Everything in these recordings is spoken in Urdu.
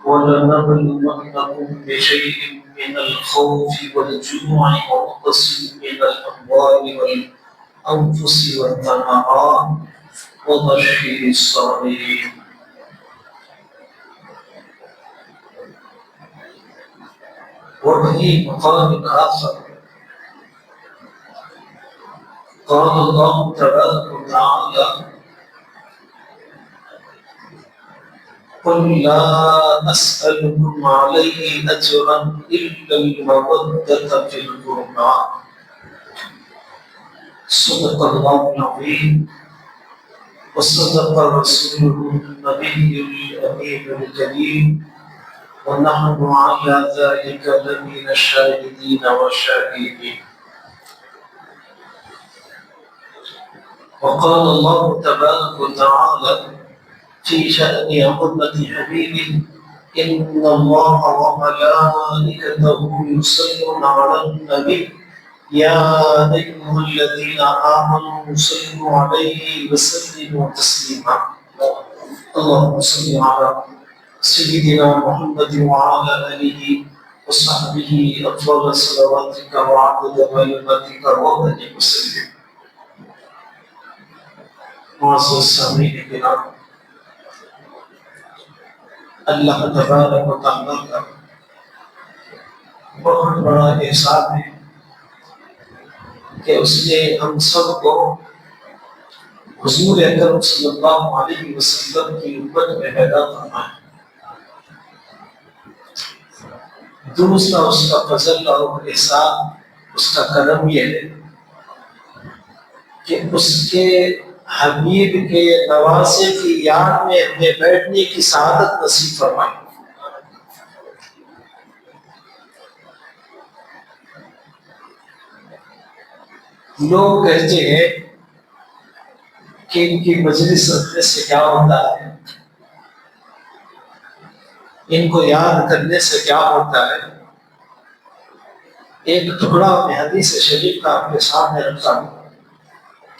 وَلَنَبْلُوَنَّكُمْ بِشَيْءٍ مِّنَ الْخَوْفِ وَالْجُوعِ وَنَقْصٍ مِّنَ الْأَمْوَالِ وَالْأَنفُسِ وَالثَّمَرَاتِ وَبَشِّرِ الصَّابِرِينَ. وفي مقام آخر قال الله تبارك وتعالى: قل لا أسألكم عليه أجرا إلا المودة في القربى. صدق الله العظيم وصدق رسوله النبي الأمين الكريم ونحن على ذلك لمن الشاهدين والشاهدين. وقال الله تبارك وتعالى في شأن أمة حبيبه: إن الله وملائكته يصلون على النبي يا أيها الذين آمنوا صلوا عليه وسلموا تسليما. اللهم صل على سيدنا محمد وعلى آله وصحبه أفضل صلواتك وعدد كلماتك وبارك وسلم. معزز سامعین کرام، اللہ تبارک و تعالیٰ کا بہت بڑا احسان ہے کہ اس نے ہم سب کو حضور اکرم صلی اللہ علیہ وسلم کی امت میں پیدا فرمایا۔ دوسرا اس کا فضل اور احسان، اس کا کرم یہ ہے کہ اس کے حبیب کے نواسے کی یاد میں ہمیں بیٹھنے کی سعادت نصیب فرمائی۔ لوگ کہتے ہیں کہ ان کی مجلس رکھنے سے کیا ہوتا ہے، ان کو یاد کرنے سے کیا ہوتا ہے۔ ایک ٹکڑا میں حدیث شریف کا آپ کے سامنے رکھتا ہوں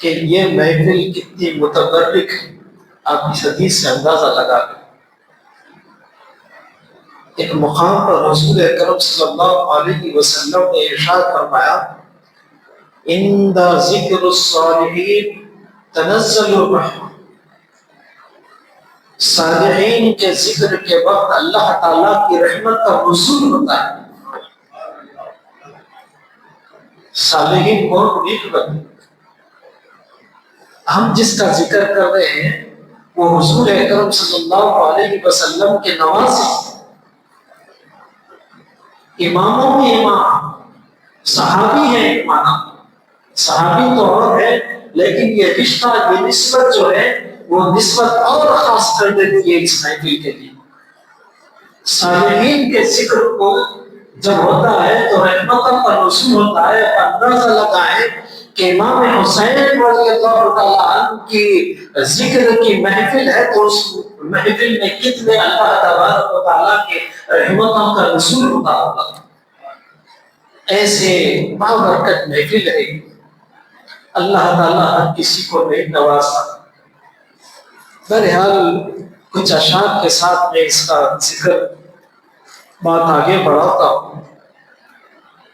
کہ یہ محفل کتنی متبرک ہے، آپ اس حدیث سے اندازہ لگا لیں۔ ایک مقام پر رسول اکرم صلی اللہ علیہ وسلم نے ارشاد فرمایا: عند ذکر الصالحین تنزل الرحمہ۔ صالحین کے ذکر کے وقت اللہ تعالیٰ کی رحمت کا نزول ہوتا ہے۔ صالحین کون؟ نیک بندے۔ ہم جس کا ذکر کر رہے ہیں وہ حضور اکرم صلی اللہ علیہ وسلم کے نواسے، اماموں میں امام، صحابی ہیں امام۔ صحابی تو اور ہے، لیکن یہ رشتہ، یہ نسبت جو ہے وہ نسبت اور خاص کر دیتی ہے اس محفل کے لیے۔ صالحین کے ذکر کو جب ہوتا ہے تو رحمتوں کا نزول ہوتا ہے۔ اندازہ لگائیں کہ امام حسین رضی اللہ تعالیٰ عنہ کی ذکر کی محفل ہے تو اس محفل میں کتنے اللہ تبارک و تعالیٰ کے رحمتوں کا نزول ہوتا ہوگا۔ ایسے بابرکت محفل ہے، اللہ تعالیٰ ہر کسی کو نہیں نوازتا۔ بہرحال کچھ اشعار کے ساتھ میں اس کا ذکر بات آگے بڑھاتا ہوں۔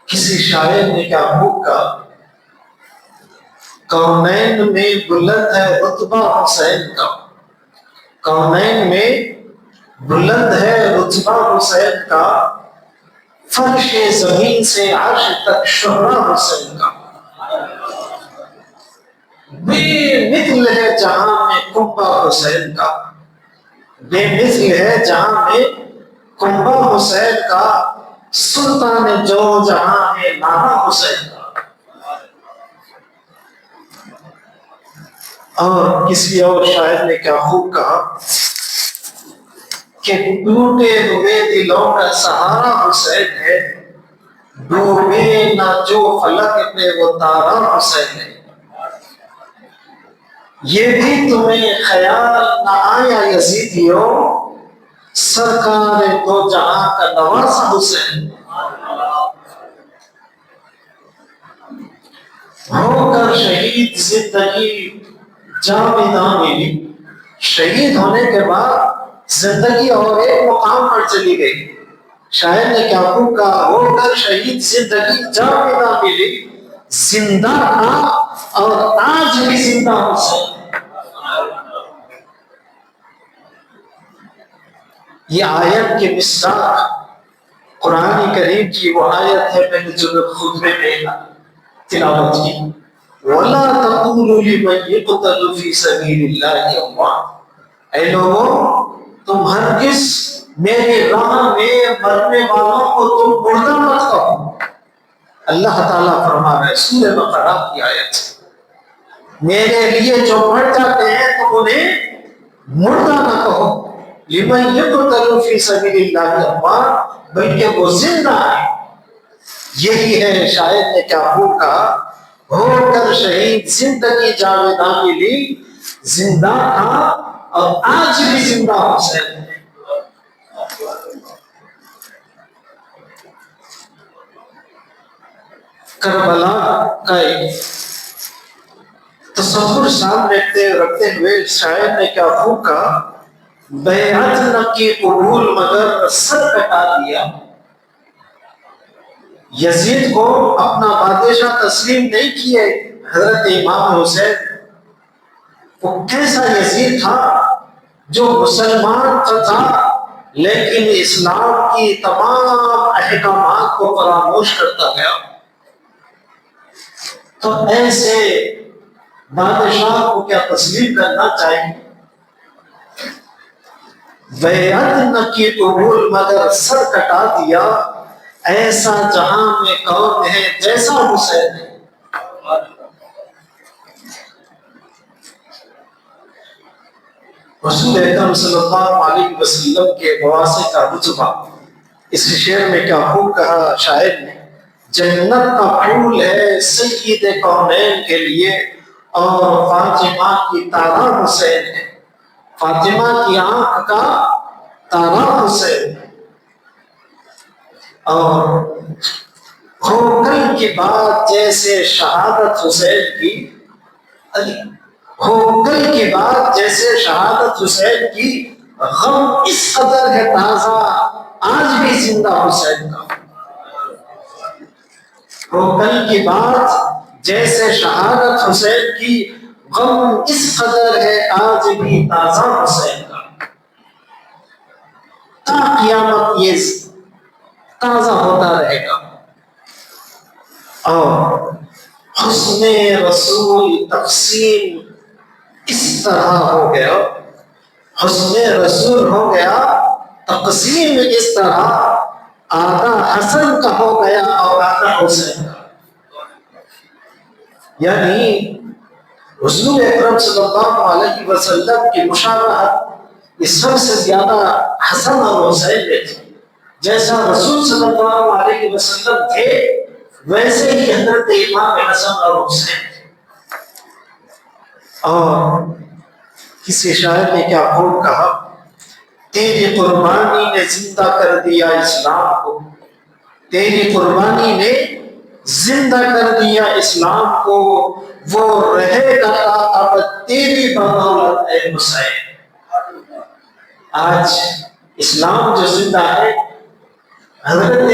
کسی شاعر نے کیا خوب کہا: کونین میں بلند ہے رتبہ حسین کا، کونین میں بلند ہے رتبہ حسین کا، فرش زمین سے عرش تک شہرہ حسین کا، بے مثل ہے جہاں میں کنبہ حسین کا، بے مثل ہے جہاں میں کنبہ حسین کا، سلطان جو جہاں ہے نانا حسین کا۔ اور کسی اور شاعر نے کیا خوب کہا کہ ٹوٹے ہوئے دلوں کا سہارا حسین ہے، ڈوبے نہ جو فلک میں وہ تارا حسین ہے۔ یہ بھی تمہیں خیال نہ آیا یزیدیوں، سرکار دو جہاں کا نواسا حسین۔ ہو کر شہید زندگی جاویداں ملی، شہید ہونے کے بعد زندگی اور ایک مقام پر چلی گئی. شاعر نے کیا خوب کہا، ہو کر شہید زندگی جاویداں ملی، زندہ تھا اور آج بھی زندہ حسین. یہ آیت کے مصداق قرآن کریم کی وہ آیت ہے میں نے جو خطبے میں تلاوت کی. وَلَا تَقُولُوا لِمَن يُقْتَلُ فِي سَبِيلِ اللَّهِ أَمْوَاتٌ، اے لوگوں تم ہرگز میری راہ میں مرنے والوں کو تم مردہ مت کہو. اللہ تعالیٰ فرما رہے سورہ بقرہ کی آیت، میرے لیے جو مر جاتے ہیں تم انہیں مردہ نہ کہو. لِمَن يُقْتَلُ فِي سَبِيلِ اللَّهِ أَمْوَاتٌ، بلکہ وہ زندہ ہے. یہی ہے شاعر نے کیا خوب کہا، ہو کر شہید زندگی جاویداں ملی، زندہ تھا اور آج بھی زندہ حسین ہے. کربلا کا ایک تصور سامنے رکھتے ہوئے شاعر نے کیا خوب کہا، بیعت نہ کی قبول مگر سر کٹا دیا. یزید کو اپنا بادشاہ تسلیم نہیں کیے حضرت امام حسین. وہ کیسا یزید تھا جو مسلمان تھا لیکن اسلام کی تمام احکامات کو فراموش کرتا گیا. تو ایسے بادشاہ کو کیا تسلیم کرنا چاہیے. بیعت نہ کی قبول مگر سر کٹا دیا، ایسا جہاں میں کون ہے جیسا حسین ہے. رسول اکرم صلی اللہ علیہ وسلم کے مواسے کا رتبہ اس شعر میں کیا خوب کہا شاعر نے، جنت کا پھول ہے سید کونین کے لیے اور فاطمہ کی تارا حسین ہے. فاطمہ کی آنکھ کا تارا حسین ہے. اور ہو کل کی بات جیسے شہادت حسین کی، ہو کل کی بات جیسے شہادت حسین کی، غم اس قدر ہے تازہ آج بھی زندہ حسین کا. ہو کل کی بات جیسے شہادت حسین کی، غم اس قدر ہے آج بھی تازہ حسین کا. تا قیامت یہ تازہ ہوتا رہے گا. اور حسن رسول تقسیم اس طرح ہو گیا، حسن رسول ہو گیا تقسیم اس طرح، آدھا حسن کا ہو گیا اور آدھا حسین کا. یعنی حضور اکرم صلی اللہ علیہ وسلم کی مشابہت یہ سب سے زیادہ حسن اور حسین میں تھی. جیسا رسول صلی اللہ علیہ وسلم تھے ویسے ہی حضرت امام حسن اور حسین تھے. اور کسی شاعر نے کیا خوب کہا، تیری قربانی نے زندہ کر دیا اسلام کو، تیری قربانی نے زندہ کر دیا اسلام کو، وہ رہے گا اب تیری بدولت اے حسین. آج اسلام جو زندہ ہے حضرت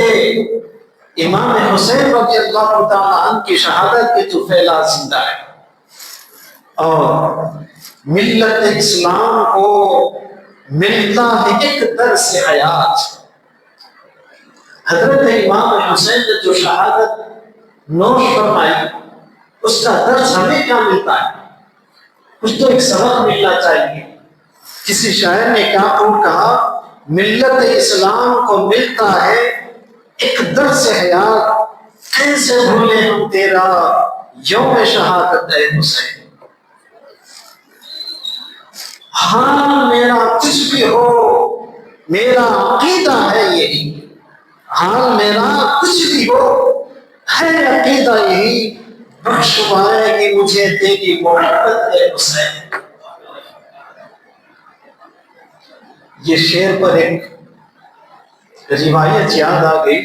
امام حسین رضی اللہ تعالیٰ عنہ کی شہادت کے طفیلہ زندہ ہے. اور ملت اسلام کو ملتا ہے ایک درس حیات. حضرت امام حسین نے جو شہادت نوش فرمائی اس کا درس ہمیں کیا ملتا ہے، کچھ تو ایک سبق ملنا چاہیے. کسی شاعر نے کیا خوب کہا، ملت اسلام کو ملتا ہے ایک درس حیات، کیسے بھولے ہم تیرا یوم شہادت اے حسین. حال میرا کچھ بھی ہو میرا عقیدہ ہے یہی، حال میرا کچھ بھی ہو ہے عقیدہ یہی، بخشوائے گی مجھے تیری محبت اے حسین. یہ شعر پر ایک روایت یاد آ گئی.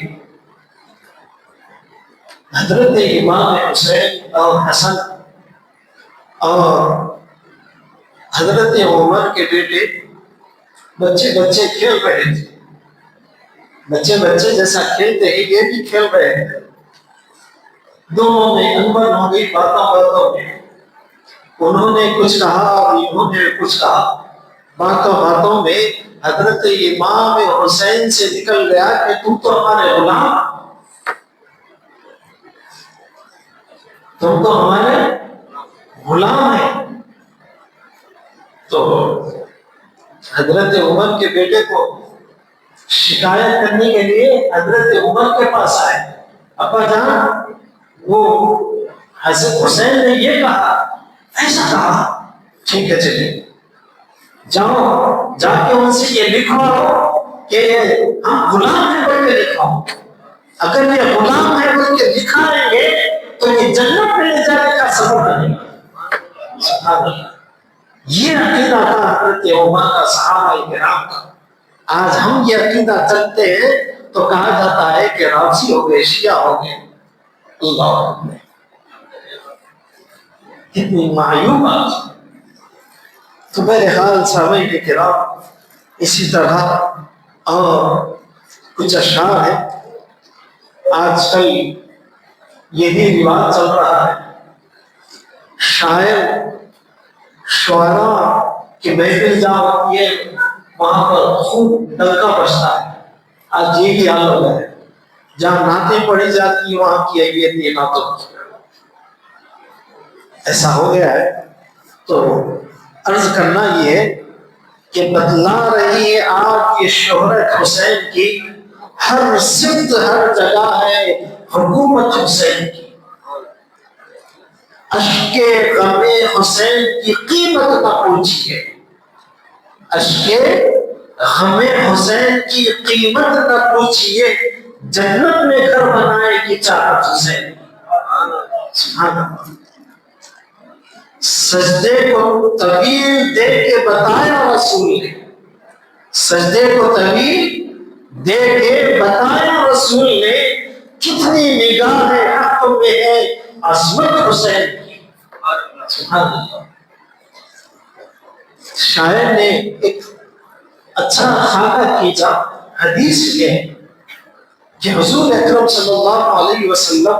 حضرت امام حسین اور حسن اور حضرت عمر کے بیٹے بچے بچے کھیل رہے تھے، بچے بچے جیسا کھیلتے ہیں یہ بھی کھیل رہے تھے، دونوں میں انبن ہو گئی باتوں باتوں میں، انہوں نے کچھ کہا اور انہوں نے کچھ کہا، باتوں باتوں میں حضرت امام حسین سے نکل گیا کہ تم تو ہمارے غلام، تم تو ہمارے غلام ہیں۔ تو حضرت عمر کے بیٹے کو شکایت کرنے کے لیے حضرت عمر کے پاس آئے، ابا جان وہ حضرت حسین نے یہ کہا، ایسا کہا، ٹھیک ہے چلیے جاؤ جا کے ان سے یہ لکھواؤ کہ ہم غلام ہیں بول کے لکھواؤ، اگر یہ غلام ہے بول کے لکھا دیں گے تو یہ جنت میں لے جانے کا سبب بنے گا۔ سبحان اللہ، یہ عقیدہ تھا حضرت عمر کا، صحابہ کرام کا۔ آج ہم یہ عقیدہ چلتے ہیں تو کہا جاتا ہے کہ رافضی ہو گئے، شیعہ ہو گئے۔ اللہ اکبر، کتنی معیوب بات۔ تو بہرحال صحابہ کرام اسی طرح اور کچھ اشعار ہیں، آج کل یہی رواج چل رہا ہے، شاعر شعراء کی محفل جہاں ہوتی ہے وہاں پر خوب ڈنکا بجتا ہے، آج یہی حال ہو گیا ہے، جہاں نعتیں پڑھی جاتی ہیں وہاں کی اہمیت یہ نعتوں کی، ایسا ہو گیا ہے۔ تو عرض کرنا یہ ہے کہ بتلا رہی ہے آپ یہ شہرت حسین کی، ہر سمت ہر جگہ ہے حکومت حسین کی، اشک غم حسین کی قیمت نہ پوچھیے، اشک غم حسین کی قیمت نہ پوچھیے، جنت میں گھر بنائے گی چاہت حسین۔ سبحان اللہ، سجدے کو طویل دے کے بتایا رسول نے، سجدے کو طویل دے کے بتایا رسول نے، کتنی نگاہ حق میں ہے عظمت حسین کی۔ سبحان اللہ، شاعر نے ایک اچھا خاکہ کھینچا حدیث میں کہ حضور اکرم صلی اللہ علیہ وسلم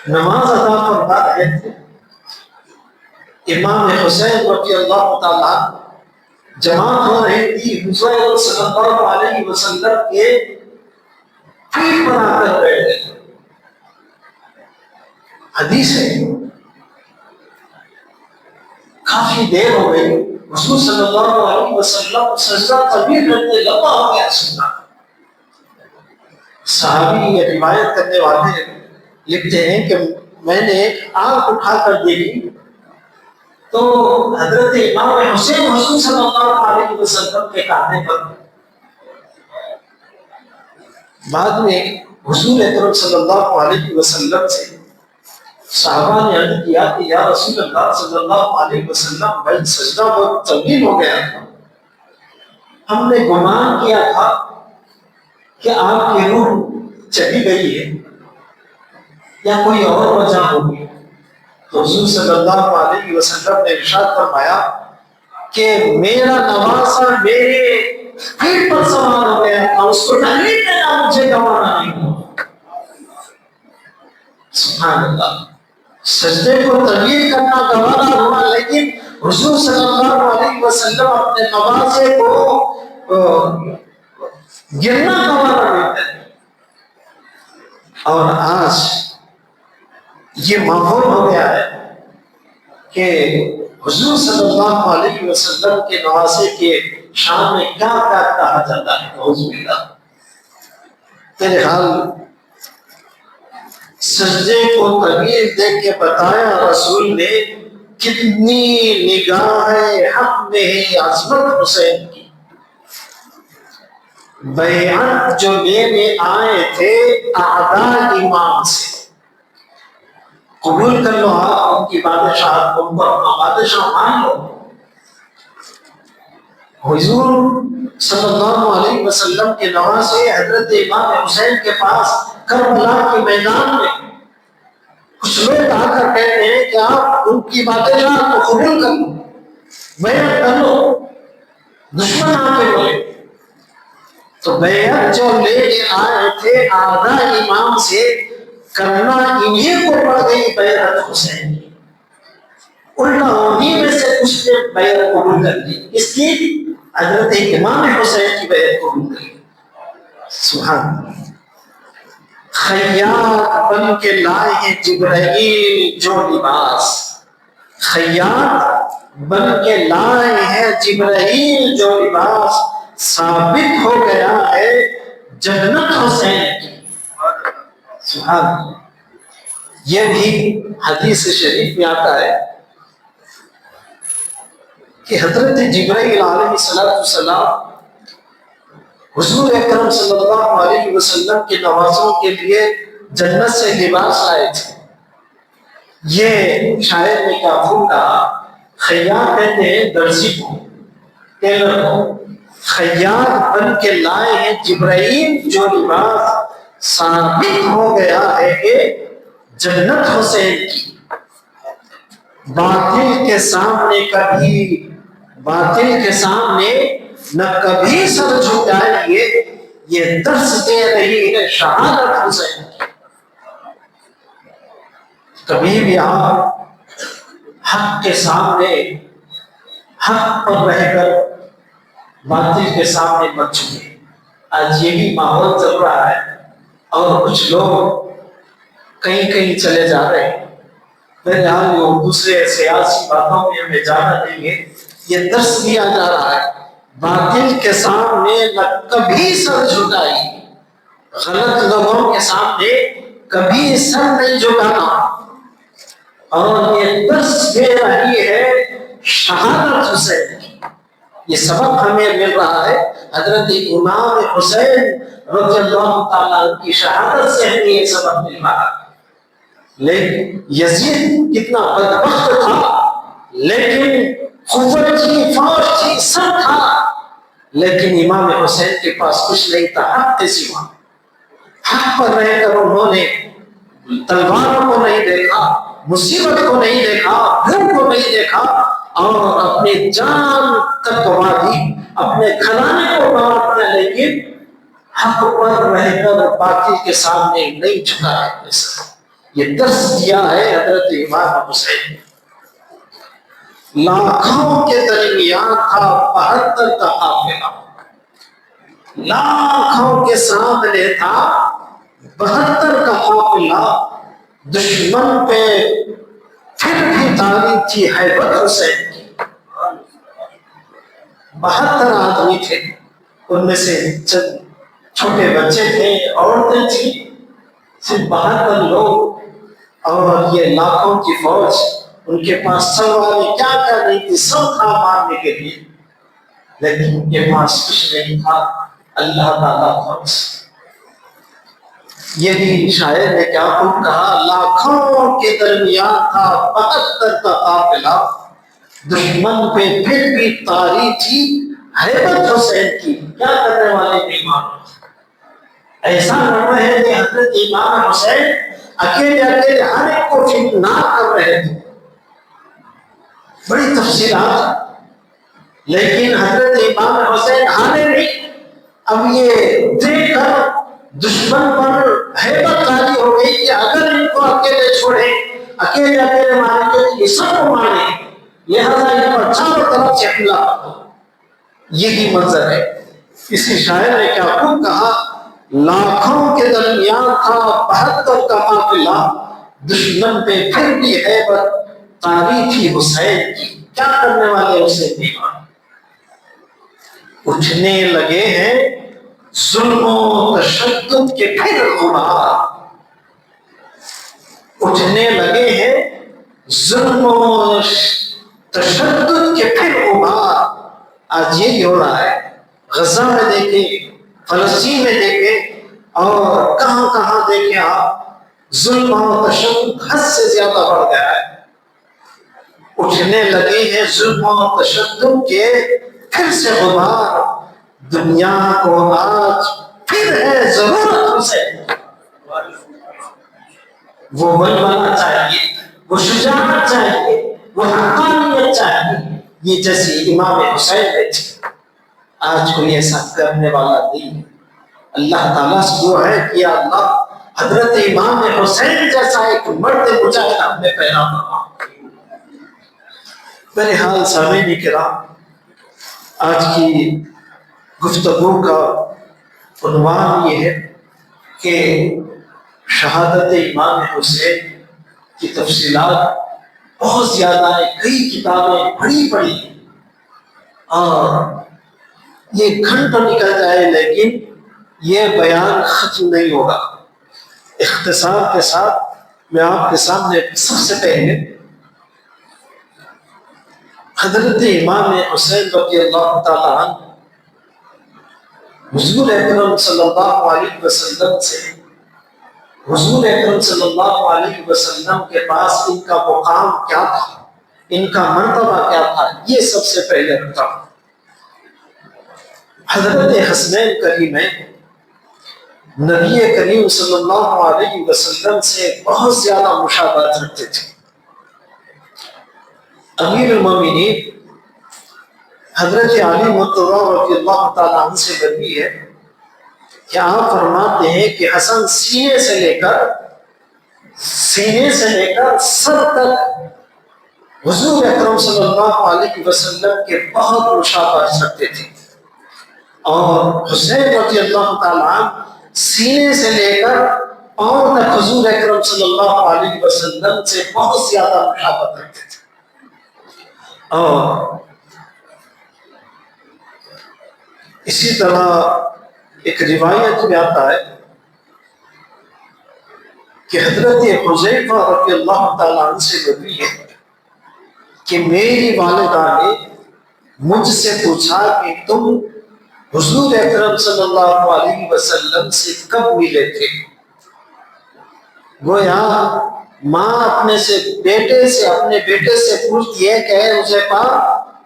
نماز ادا فرما رہے تھے، امام حسین رضی اللہ تعالیٰ جماعت ہو رہی تھی، حضور صلی اللہ علیہ وسلم کے پیٹ پر آ کر بیٹھ گئے، حدیث ہے، کافی دیر ہو گئی، حضور صلی اللہ علیہ وسلم سجدہ طویل کرتے لمبا ہو گیا سجدہ۔ صحابی یہ روایت کرنے والے لکھتے ہیں کہ میں نے آنکھ اٹھا کر دیکھی تو حضرت امام حسین حضور صلی اللہ علیہ وسلم کے کاندھے پر، بعد میں حضور اکرم صلی اللہ علیہ وسلم سے صحابہ نے عرض کیا کہ یا رسول اللہ صلی اللہ علیہ وسلم بھائی سجدہ بہت طویل ہو گیا تھا، ہم نے گمان کیا تھا کہ آپ کی روح چلی گئی ہے یا کوئی اور وجہ ہوگی، تو حضور صلی اللہ علیہ وسلم نے ارشاد فرمایا کہ میرا نواسا میرے پیٹ پر سوار ہو گیا تھا، اس کو تکلیف دینا مجھے گوارا نہیں ہوا۔ سبحان اللہ، سجدے کو طویل کرنا گوارا ہوا، لیکن حضور صلی اللہ علیہ وسلم اپنے نواسے کو گرنا گوارا نہیں کرتے۔ اور آج یہ ماحول ہو گیا ہے کہ حضور صلی اللہ علیہ وسلم کے نواسے کے شان میں کیا کیا کہا جاتا ہے، نعوذ باللہ۔ میرے حال سجدے کو طویل دیکھ کے بتایا رسول نے، کتنی نگاہ حق میں ہے عظمت حسین کی۔ بیعت جو لینے آئے تھے اعداء امام سے، قبول کر لو آپ ان کی بادشاہت کو، ان کو اپنا بادشاہ مان لو۔ حضور صلی اللہ علیہ وسلم کے نواسے حضرت امام حسین کے پاس کربلا کے میدان میں کچھ لوگ آ کر کہتے ہیں کہ آپ ان کی بادشاہت کو قبول کر لو، بیعت کر لو۔ دشمن آ کے بولے تو بیعت جو لے کے آئے تھے آدھا امام سے کرنا انہیں کو پڑ گئی بیعت حسین کی، الٹا انہیں میں سے کچھ نے بیعت قبول کر لی، اس کی حضرت امام حسین کی بیعت قبول کر لی۔ سبحان اللہ۔ خیاط بن کے لائے ہیں جبرائیل جو لباس، خیاط بن کے لائے ہیں جبرائیل جو لباس، ثابت ہو گیا ہے جنت حسین کی۔ سبحان اللہ۔ یہ بھی حدیث شریف میں آتا ہے کہ حضرت جبرائیل علیہ السلام حضور اکرم صلی اللہ علیہ وسلم کے نوازوں کے لیے جنت سے لباس لائے تھے۔ یہ شاعر نے کیا خوب کہا، خیاط کہتے ہیں درزی کو، ٹیلر کو، خیاط بن کے لائے ہیں جبرائیل جو لباس، ثابت ہو گیا ہے کہ جنت حسین کی۔ باطل کے سامنے کبھی، باطل کے سامنے نہ کبھی سر جھکائیے، یہ درس دے رہی ہے شہادت حسین کی۔ کبھی بھی آپ حق کے سامنے، حق پر رہ کر باطل کے سامنے مت جھکے۔ آج یہی ماحول چل رہا ہے اور کچھ لوگ کہیں کہیں چلے جا رہے ہیں، بہرحال وہ دوسرے سیاسی باتوں میں ہمیں جانا نہیں ہے، یہ درس دیا جا رہا ہے باطل کے سامنے نہ کبھی سر جھکائی، غلط لوگوں کے سامنے کبھی سر نہیں جھکانا، اور یہ درس دے رہی ہے شہادت حسین کی۔ یہ سبق ہمیں مل رہا ہے حضرت امام حسین رضی اللہ تعالیٰ کی شہادت سے ہمیں یہ سبق مل رہا ہے۔ لیکن یزید کتنا بدبخت تھا، لیکن قوت تھی، فوج تھی، سب تھا، لیکن امام حسین کے پاس کچھ نہیں تھا حق کے سوا۔ حق پر رہ کر انہوں نے تلواروں کو نہیں دیکھا، مصیبت کو نہیں دیکھا، بھوک کو نہیں دیکھا، اور اپنے جان تک گوا دی، اپنے گھرانے کو گوا دیا، لیکن حق پر رہ کر باطل کے سامنے نہیں جھکا ہے۔ یہ درس دیا ہے حضرت امام حسین۔ لاکھوں کے درمیان تھا 72 کا قافلہ، لاکھوں کے سامنے تھا 72 کا قافلہ، دشمن پہ پھر بھی طاری تھی ہیبت حسین کی۔ 72 آدمی تھے، ان میں سے چند چھوٹے بچے تھے، عورتیں تھیں، صرف 72 لوگ، اور یہ لاکھوں کی فوج، ان کے پاس تلواریں کیا کر رہی تھی، سب تھا مارنے کے لیے، لیکن ان کے پاس کچھ نہیں تھا، اللہ تعالیٰ تھا بس۔ یہی شاعر نے کیا خوب کہا، لاکھوں کے درمیان تھا 72 کا قافلہ، دشمن پہ پھر بھی طاری تھی ہیبت حسین کی۔ کیا کرنے والے ایمان، ایسا لڑ رہے تھے حضرت امام حسین، اکیلے اکیلے ہر ایک کو فتنہ کر رہے تھے، بڑی تفصیلات، لیکن حضرت امام حسین ہارے نہیں۔ اب یہ دیکھ کر دشمن پر ہیبت طاری ہو گئی کہ اگر ان کو اکیلے چھوڑے، اکیلے اکیلے ماریں گے تو یہ سب کو ماریں، لہذا ان پر چاروں طرف سے حملہ کرو۔ یہی منظر ہے۔ اسی شاعر نے کیا خوب کہا، لاکھوں کے درمیان تھا 72 کا قافلہ، دشمن پہ پھر بھی ہیبت طاری تھی حسین کی۔ کیا کرنے والے حسین دیوان، اٹھنے لگے ہیں ظلم و تشدد کے پھر غبار، اٹھنے لگے ہیں ظلم و تشدد کے پھر غبار۔ آج یہی ہو رہا ہے، غزہ میں دیکھیں، فلسطین میں دیکھیں، اور کہاں کہاں دیکھیں آپ، ظلم و تشدد حد سے زیادہ بڑھ گیا ہے۔ اٹھنے لگے ہیں ظلم و تشدد کے پھر سے غبار، دنیا کو آج پھر ہے ضرورت حسین۔ وہ بلبلا چاہیے، وہ شجاعت چاہیے، وہ حقانیت چاہیے، یہ جیسی امام حسین نے تھی۔ آج کوئی ایسا کرنے والا نہیں ہے۔ اللہ تعالیٰ سے دعا ہے کہ یا اللہ حضرت امام حسین جیسا ایک مرد مجاہد ہمیں پیدا فرما۔ میرے حال سامعین کرام، آج کی گفتگو کا عنوان یہ ہے کہ شہادت امام حسین کی تفصیلات بہت زیادہ ہیں، کئی کتابیں پڑھی اور یہ گھنٹہ نکل جائے لیکن یہ بیان ختم نہیں ہوگا۔ اختصار کے ساتھ میں آپ کے سامنے سب سے پہلے حضرت امام حسین رضی اللہ تعالیٰ عنہ حضور اکرم صلی اللہ علیہ وسلم سے، حضور اکرم صلی اللہ علیہ وسلم کے پاس ان کا مقام کیا تھا، ان کا مرتبہ کیا تھا، یہ سب سے پہلے رکھتا ہوں۔ حضرت حسنین کریمین نبی کریم صلی اللہ علیہ وسلم سے بہت زیادہ مشابہت رکھتے تھے۔ امیر المومنین حضرت علی مرتضیٰ رضی اللہ تعالیٰ عنہ سے مروی ہے کہ آپ فرماتے ہیں کہ حسن سینے سے لے کر سر تک حضور اکرم صلی اللہ علیہ وسلم کے بہت مشابہت رکھتے تھے، اور حسین رضی اللہ تعالیٰ عنہ سینے سے لے کر پاؤں تک حضور اکرم صلی اللہ علیہ وسلم سے بہت زیادہ مشابہت رکھتے تھے۔ اور اسی طرح ایک روایت میں آتا ہے کہ حضرت حذیفہ رضی اللہ تعالیٰ عنہ سے مروی ہے کہ میری والدہ نے مجھ سے پوچھا کہ تم حضور اکرم صلی اللہ علیہ وسلم سے کب ملے تھے؟ گویا ماں اپنے بیٹے سے پوچھتی ہے کہ اے حذیفہ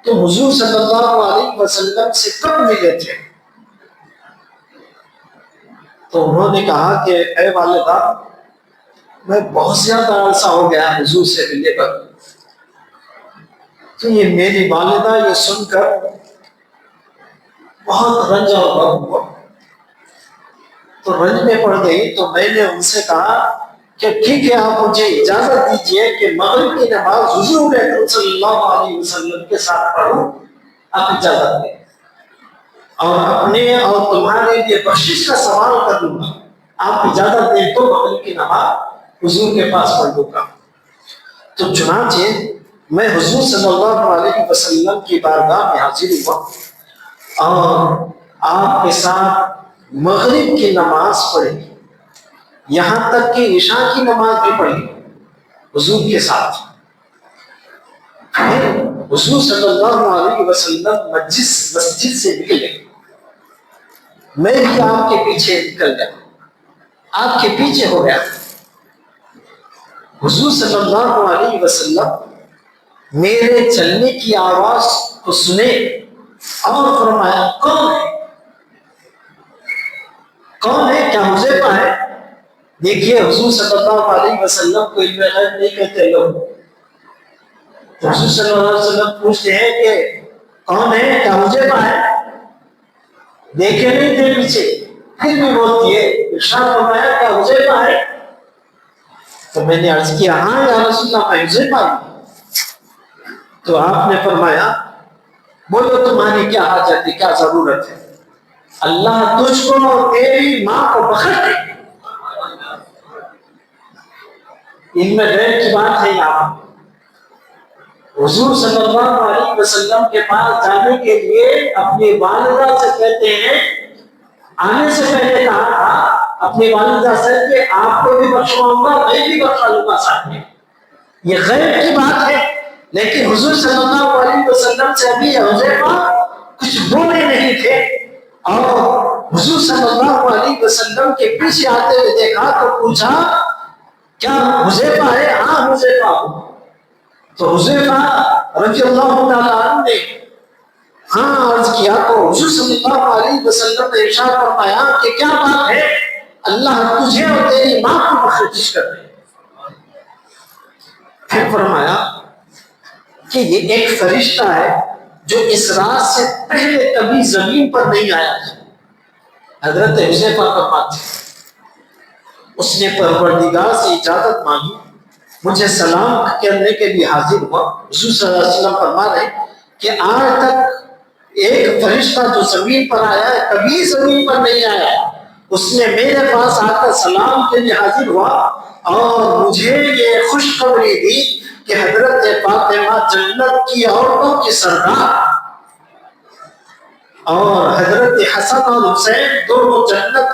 تم حضور صلی اللہ علیہ وسلم سے کب ملے تھے؟ تو انہوں نے کہا کہ اے والدہ میں بہت زیادہ عرصہ ہو گیا حضور سے ملے پر۔ تو یہ میری والدہ یہ سن کر بہت رنجا ہوا، تو رنج میں پڑ گئی۔ تو میں نے ان سے کہا کہ ٹھیک ہے آپ مجھے اجازت دیجئے کہ مغرب کی نماز حضور اکرم صلی اللہ علیہ وسلم کے ساتھ پڑھوں، آپ اجازت دیں، اور اپنے اور تمہارے لیے بخشش کا سوال کر لوں گا، آپ اجازت دیں تو مغرب کی نماز حضور کے پاس پڑھ لوں گا۔ تو چنانچہ میں حضور صلی اللہ علیہ وسلم کی بارگاہ میں حاضر ہوا اور آپ کے ساتھ مغرب کی نماز پڑھی، یہاں تک کہ عشاء کی نماز بھی پڑھی حضور کے ساتھ۔ پھر حضور صلی اللہ علیہ وسلم مسجد سے نکلے، میں بھی آپ کے پیچھے نکل گیا، آپ کے پیچھے ہو گیا۔ حضور صلی اللہ علیہ وسلم میرے چلنے کی آواز کو سنے اور فرمایا کون ہے؟ کیا حذیفہ ہے؟ دیکھیے حضور صلی اللہ علیہ وسلم کو علم غیب نہیں کہتے لوگ، تو حضور صلی اللہ علیہ وسلم پوچھتے ہیں کہ کون ہے؟ کیا حذیفہ ہے؟ دیکھے نہیں تھے پیچھے، پھر بھی بولتی ہے، ارشاد فرمایا کیا حذیفہ ہے؟ تو میں نے عرض کیا ہاں یا رسول اللہ میں حذیفہ ہوں۔ تو آپ نے فرمایا بولو تمہاری کیا حاجت ہے، کیا ضرورت ہے؟ اللہ تجھ کو اور تیری ماں کو بخش دے۔ علم غیب کی بات ہے یہاں۔ حضور صلی اللہ علیہ وسلم کے پاس جانے کے لیے اپنی والدہ سے کہتے ہیں، آنے سے پہلے کہا تھا اپنی والدہ سے کہ آپ کو بھی بخشواؤں گا، میں بھی بخشا لوں گا ساتھ میں۔ یہ غیب کی بات ہے، لیکن حضور صلی اللہ علیہ وسلم سے ابھی حذیفہ کچھ بولے نہیں تھے، اور حضور صلی اللہ علیہ وسلم کے پیچھے آتے ہوئے دیکھا تو پوچھا کیا حذیفہ ہے؟ ہاں حذیفہ ہوں۔ تو حذیفہ رضی اللہ تعالیٰ عنہ نے ہاں عرض کیا تو حضور صلی اللہ علیہ وسلم نے ارشاد فرمایا کہ کیا بات ہے؟ اللہ تجھے اور تیری ماں کو بخشش کر دے۔ پھر فرمایا کہ یہ ایک فرشتہ ہے جو اس رات سے پہلے کبھی زمین پر نہیں آیا تھا. حضرت حذیفہ فرماتے ہیں اس نے پروردگار سے اجازت مانگی, مجھے سلام کرنے کے لیے حاضر ہوا. حضور صلی اللہ علیہ وسلم فرما رہے کہ آج تک ایک فرشتہ جو زمین پر آیا ہے کبھی زمین پر نہیں آیا. اس نے میرے پاس آ کر سلام کے لیے حاضر ہوا اور مجھے یہ خوشخبری دی کہ حضرت فاطمہ جنت کی عورتوں کی سردار اور حضرت حسن اور حسین دونوں جنت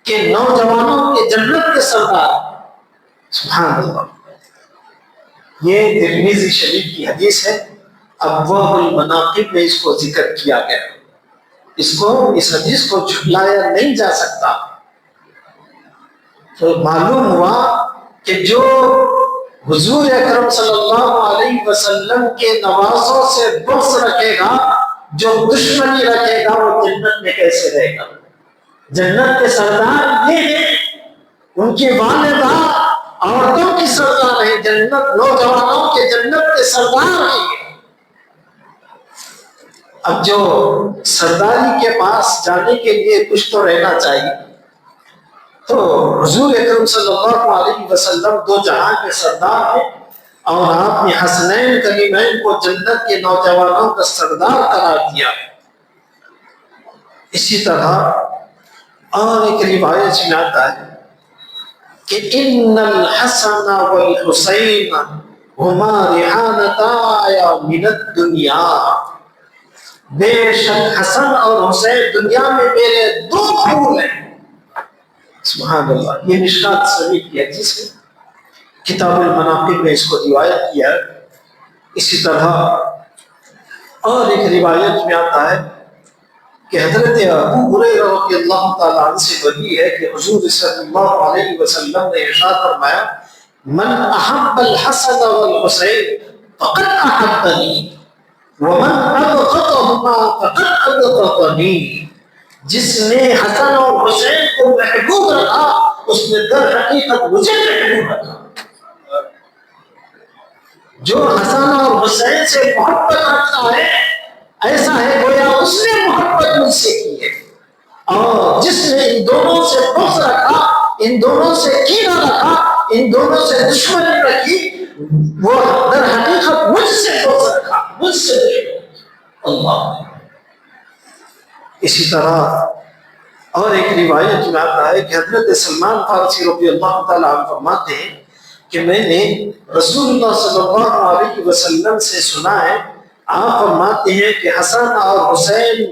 کے نوجوانوں کے جنت کے سردار. سبحان اللہ. یہ ترمذی شریف کی حدیث ہے. ابواب المناقب میں اس کو ذکر کیا گیا. اس حدیث کو جھٹلایا نہیں جا سکتا. تو معلوم ہوا کہ جو حضور اکرم صلی اللہ علیہ وسلم کے نوازوں سے بغض رکھے گا, جو دشمنی رکھے گا, وہ جنت میں کیسے رہے گا. جنت کے سردار یہ ہیں, ان کی والدہ عورتوں کی سردار ہے, جنت نوجوانوں کے جنت کے سردار ہیں. اب جو سرداری کے پاس جانے کے لیے کچھ تو رہنا چاہیے. تو حضور اکرم صلی اللہ علیہ وسلم دو جہاں کے سردار ہیں اور آپ نے حسنین کریمین کو جنت کے نوجوانوں کا سردار قرار دیا. اسی طرح اور ایک روایت میں آتا ہے کہ ان الحسن والحسین ہما ریحانتا من الدنیا. بے شک حسن اور حسین دنیا میں میرے دو پھول ہیں. سبحان اللہ. یہ مشکات صحیح کی حدیث ہے, کتاب المناقب میں اس کو روایت کیا ہے. اسی طرح اور ایک روایت میں آتا ہے کہ حضرت ابو ہریرہ رضی اللہ تعالیٰ عنہ سے مروی ہے کہ حضور صلی اللہ علیہ وسلم نے ارشاد فرمایا من احب الحسن والحسین فقد احبنی ومن ابغضهما فقد ابغضنی. جس نے حسن اور حسین کو محبوب رکھا اس نے در حقیقت مجھے محبوب رکھا. جو حسن اور حسین سے محبت رکھتا ہے ایسا ہے گویا اس نے محبت مجھ سے کی ہے, اور جس نے ان دونوں سے بغض رکھا, ان دونوں سے کینہ رکھا, ان دونوں سے دشمنی رکھی, وہ در حقیقت مجھ سے بغض رکھا, مجھ سے اللہ. اسی طرح اور ایک روایت میں آتا ہے کہ حضرت سلمان فارسی رضی اللہ تعالیٰ عنہ فرماتے ہیں کہ میں نے رسول اللہ صلی اللہ علیہ وسلم سے سنا ہے, آپ فرماتے ہیں کہ حسن اور حسین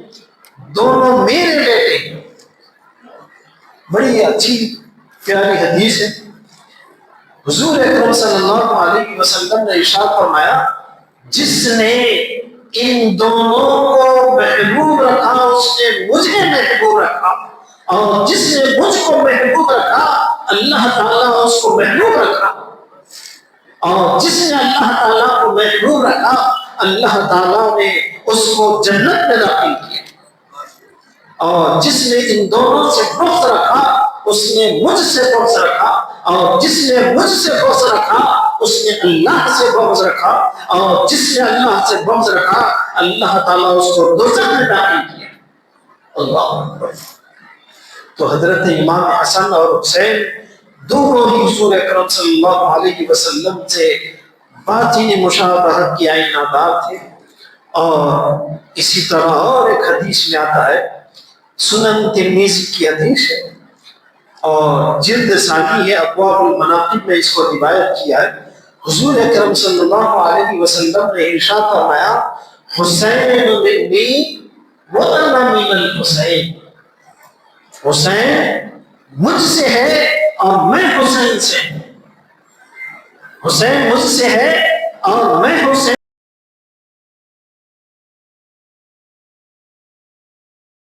دونوں میرے بیٹے ہیں. بڑی اچھی پیاری حدیث ہے. حضور اکرم صلی اللہ علیہ وسلم نے ارشاد فرمایا جس نے ان دونوں کو محبوب رکھا اس نے مجھے محبوب رکھا, اور جس نے مجھ کو محبوب رکھا اللہ تعالیٰ اس کو محبوب رکھا, اور جس نے اللہ تعالیٰ کو محبوب رکھا اللہ تعالیٰ نے اس کو جنت میں داخل کیا, اور جس نے ان دونوں سے بغض رکھا اس نے مجھ سے بغض رکھا, اور جس نے مجھ سے بغض رکھا اس نے اللہ سے بغض رکھا, اور جس نے اللہ سے بغض رکھا اللہ تعالیٰ اس کو دوزخ میں داخل کیا. اللہ اکبر. تو حضرت امام حسن اور حسین دونوں ہی حضور اکرم صلی اللہ علیہ وسلم سے باطنی مشابہت کی آئینہ دار تھے. اور اسی طرح اور ایک حدیث میں آتا ہے, سنن ترمذی کی حدیث ہے اور جلد ثانی ہے, ابواب المناقب میں اس کو روایت کیا ہے. حضور اکرم صلی اللہ علیہ وسلم نے ارشاد فرمایا حسین منی وانا من الحسین. حسین مجھ سے ہے اور میں حسین سے. حسین مجھ سے ہے اور میں حسین